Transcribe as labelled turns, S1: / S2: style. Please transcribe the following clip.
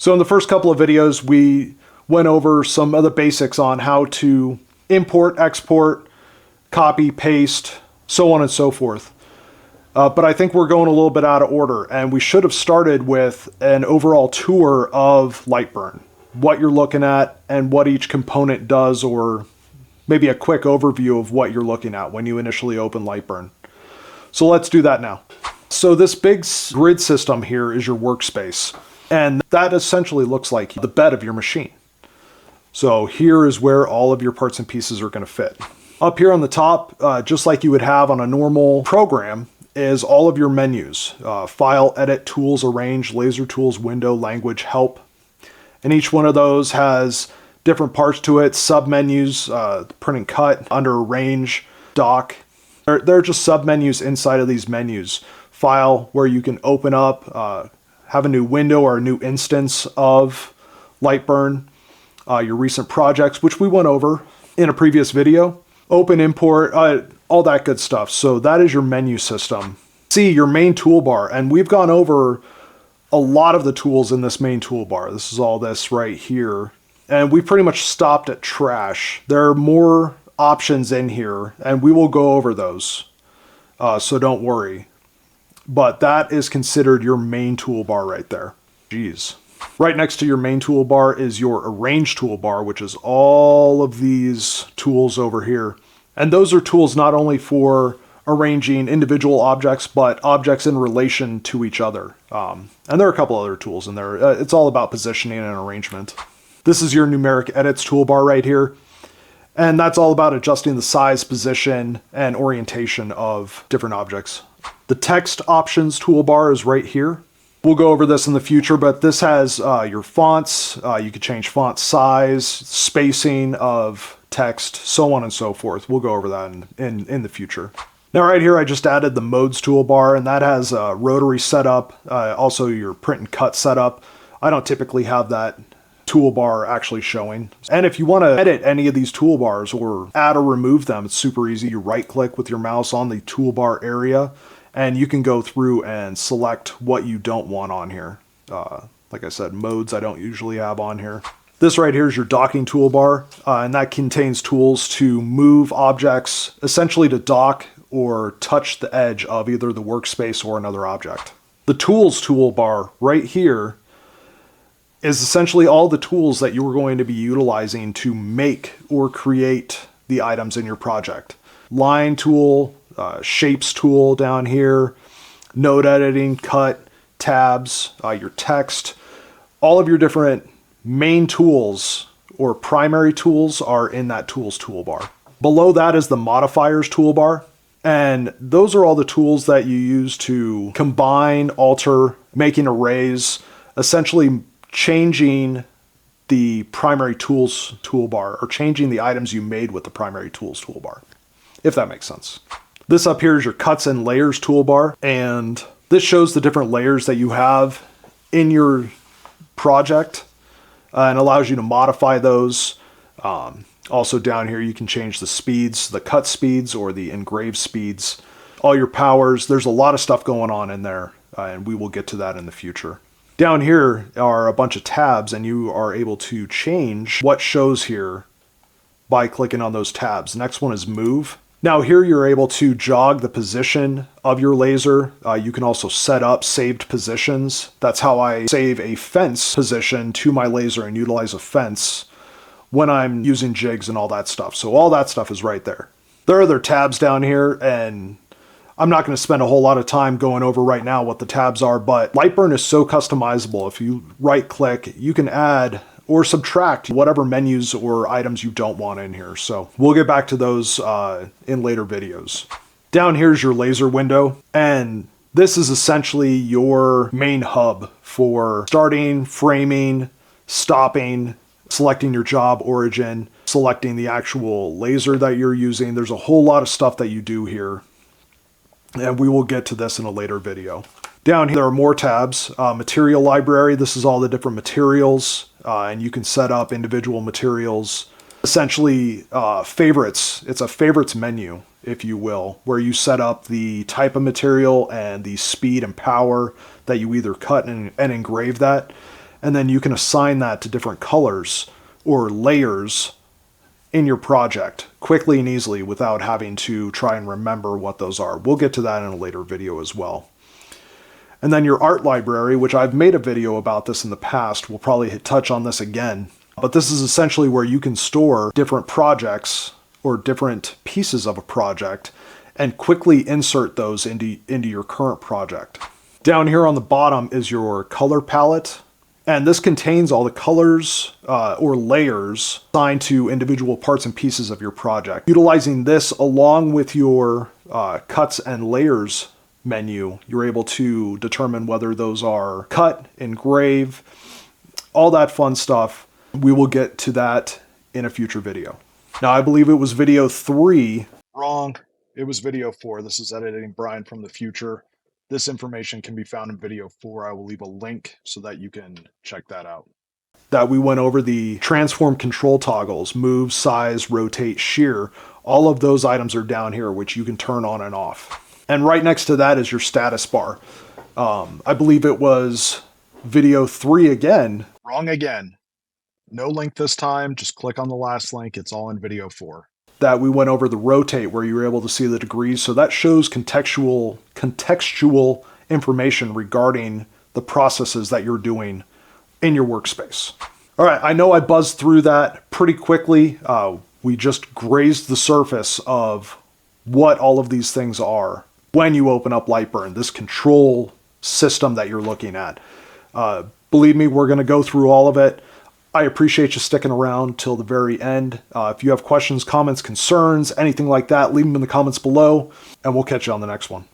S1: So in the first couple of videos, we went over some of the basics on how to import, export, copy, paste, so on and so forth. But I think we're going a little bit out of order, and we should have started with an overall tour of LightBurn, what you're looking at and what each component does, or maybe a quick overview of what you're looking at when you initially open LightBurn. So let's do that now. So this big grid system here is your workspace, and that essentially looks like the bed of your machine. So here is where all of your parts and pieces are going to fit. Up here on the top, just like you would have on a normal program, is all of your menus. File, edit, tools, arrange, laser tools, window, language, help. And each one of those has different parts to it, sub-menus, print and cut, under arrange, dock. They're just sub-menus inside of these menus. File, where you can open up, have a new window or a new instance of LightBurn. Your recent projects, which we went over in a previous video. Open, import, all that good stuff. So that is your menu system. See, your main toolbar, and we've gone over a lot of the tools in this main toolbar. This is all this right here. And we pretty much stopped at trash. There are more options in here, and we will go over those. So don't worry. But that is considered your main toolbar right there. Jeez. Right next to your main toolbar is your arrange toolbar, which is all of these tools over here. And those are tools not only for arranging individual objects, but objects in relation to each other. And there are a couple other tools in there. It's all about positioning and arrangement. This is your numeric edits toolbar right here. And that's all about adjusting the size, position, and orientation of different objects. The text options toolbar is right here. We'll go over this in the future, but this has your fonts. You can change font size, spacing of text, so on and so forth. We'll go over that in the future. Now right here, I just added the modes toolbar, and that has a rotary setup, also your print and cut setup. I don't typically have that toolbar actually showing. And if you want to edit any of these toolbars or add or remove them, it's super easy. You right click with your mouse on the toolbar area, and you can go through and select what you don't want on here. Like I said, modes I don't usually have on here. This right here is your docking toolbar, and that contains tools to move objects, essentially to dock or touch the edge of either the workspace or another object. The tools toolbar right here is essentially all the tools that you are going to be utilizing to make or create the items in your project. Line tool, shapes tool down here, node editing, cut, tabs, your text, all of your different main tools or primary tools are in that tools toolbar. Below that is the modifiers toolbar, and those are all the tools that you use to combine, alter, making arrays, essentially changing the primary tools toolbar or changing the items you made with the primary tools toolbar, if that makes sense. This up here is your cuts and layers toolbar, and this shows the different layers that you have in your project and allows you to modify those. Also down here you can change the speeds, the cut speeds or the engrave speeds, all your powers. There's a lot of stuff going on in there, and we will get to that in the future. Down here are a bunch of tabs, and you are able to change what shows here by clicking on those tabs. Next one is move. Now here you're able to jog the position of your laser. You can also set up saved positions. That's how I save a fence position to my laser and utilize a fence when I'm using jigs and all that stuff. So all that stuff is right there. There are other tabs down here, and I'm not going to spend a whole lot of time going over right now what the tabs are, but LightBurn is so customizable. If you right click, you can add or subtract whatever menus or items you don't want in here. So we'll get back to those in later videos. Down here is your laser window, and this is essentially your main hub for starting, framing, stopping, selecting your job origin, selecting the actual laser that you're using. There's a whole lot of stuff that you do here, and we will get to this in a later video. Down here, there are more tabs. Material library, this is all the different materials, and you can set up individual materials. Essentially, favorites. It's a favorites menu, if you will, where you set up the type of material and the speed and power that you either cut and engrave that. and then you can assign that to different colors or layers in your project quickly and easily without having to try and remember what those are. We'll get to that in a later video as well. And then your art library, which I've made a video about this in the past, we'll probably touch on this again. But this is essentially where you can store different projects or different pieces of a project and quickly insert those into your current project. Down here on the bottom is your color palette. And this contains all the colors or layers assigned to individual parts and pieces of your project. Utilizing this along with your cuts and layers menu, you're able to determine whether those are cut, engrave, all that fun stuff. We will get to that in a future video. Now, I believe it was video 3. Wrong. It was video 4. This is Editing Brian from the future. This information can be found in video 4. I will leave a link so that you can check that out. That we went over the transform control toggles, move, size, rotate, shear. All of those items are down here, which you can turn on and off. And right next to that is your status bar. I believe it was video 3 again. Wrong again. No link this time. Just click on the last link. It's all in video 4. That we went over the rotate where you were able to see the degrees. So that shows contextual information regarding the processes that you're doing in your workspace. All right, I know I buzzed through that pretty quickly. We just grazed the surface of what all of these things are when you open up LightBurn, this control system that you're looking at. Believe me, we're gonna go through all of it. I appreciate you sticking around till the very end. If you have questions, comments, concerns, anything like that, leave them in the comments below, and we'll catch you on the next one.